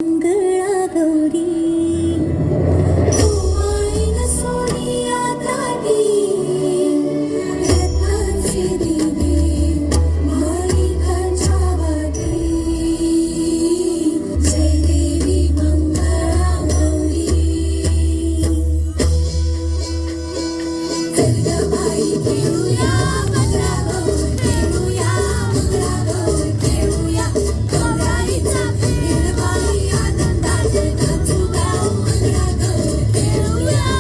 मंगळागौरी ओवाळीन सोनिया ताटी रत्नांचे दिवे माणिकाच्या वाटी जय देवी मंगळागौरी जगदंबाई खेळूया मंगळागौर खेळूया मंगळागौर खेळूया गौराईचा खेळबाई आनंदात नाचू गाऊ मंगळागौर खेळूया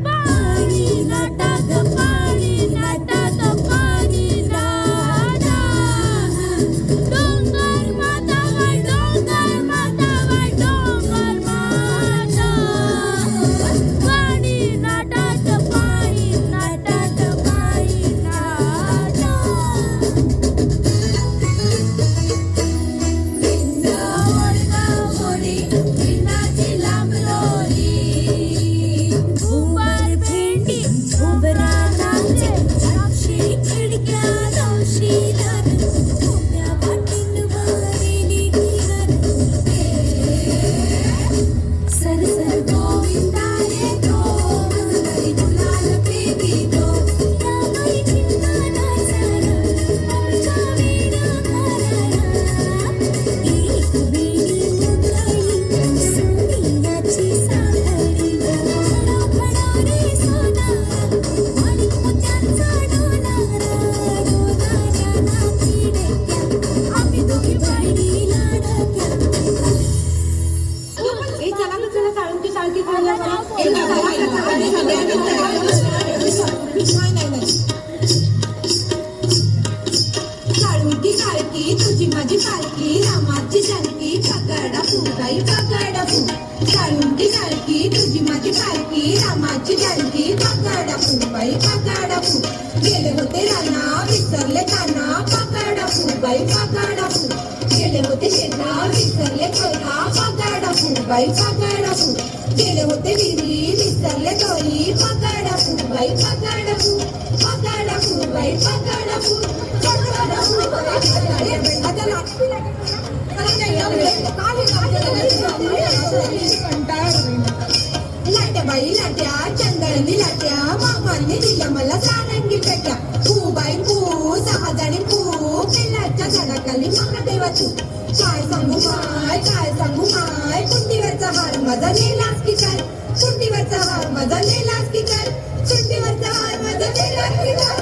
पाणी नाटात पाणी नाटात पाणी नाटा डोंगर मातावर डोंगर मातावर डोंगर माता पाणी नाटात पाणी नाटात पाणी नाटा विंदाची लांबलोरी उंबर भेंडी उभरा नाचे साक्षी खिडक्या नवशी धर उभ्या पाटील भरेली घर सरसर गोविंदा येतो मजगरी गुलाल पेवितो रामाई चिंतानाचा आमच्या वीणा घराला एक वेळी मुरळी सोनियाची साखळी फडाफडा रे सोनारा माणिक मोत्यांचा डोलारा डोलाऱ्या नाची डेक्या आम्ही दोघी बहिणी लाडक्या काळुंटी काळकी तुझी माझी पालकी रामाची जानकी पगडा फुगाई पगडा फू काळुंटी काळकी तुझी माझी पालकी रामाची जानकी पगडा फुगाई पगडा फू गेले होते राना विसरले काना पगडा फुगाई पगडा फू गेले होते शेता विसरले कोयता पगडा फुगाई पगडा फू गेले होते विहिरी विसरले दोरी पगडा फुगाई पगडा फू पगडा फुगाई पगडा फू पगडा फू आता लागती लाट्या बाई लाट्या चंदळणी लाट्या मामांनी दिल्या मला सारंगी पेट्या तू बाई तू 6 जणी तू पिल्लाच्या झाडाखाली महादेवा तू काय सांगू माय कुंडीवरचा हार माझा नेलास की काय कुंडीवरचा हार माझा नेलास की काय कुंडीवरचा हार माझा नेलास की काय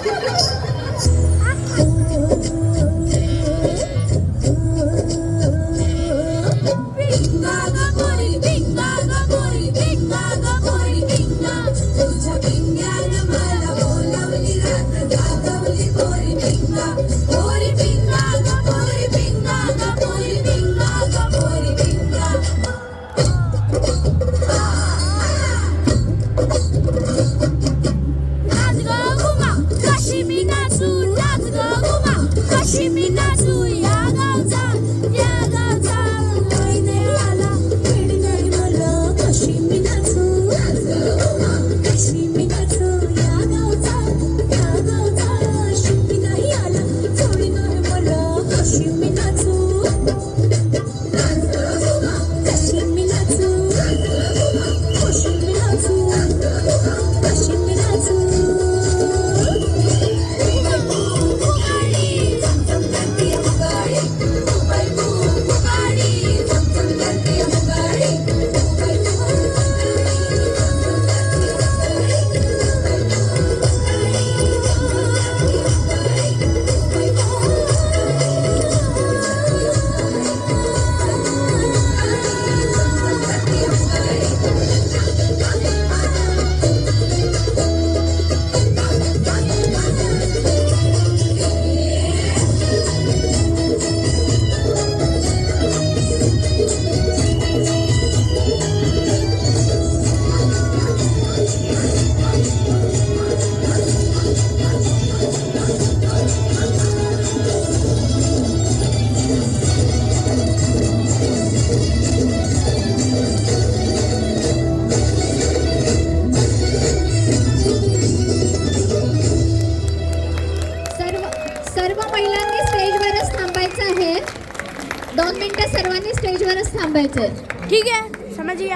तुझ्या पिंग्यानं मला बोलवली रात जागवली पोरी पिंगा पोरी पिंगा ग पोरी पिंगा ग पोरी पिंगा ग पोरी पिंगा नाचायचंय. ठीक आहे समझ गया.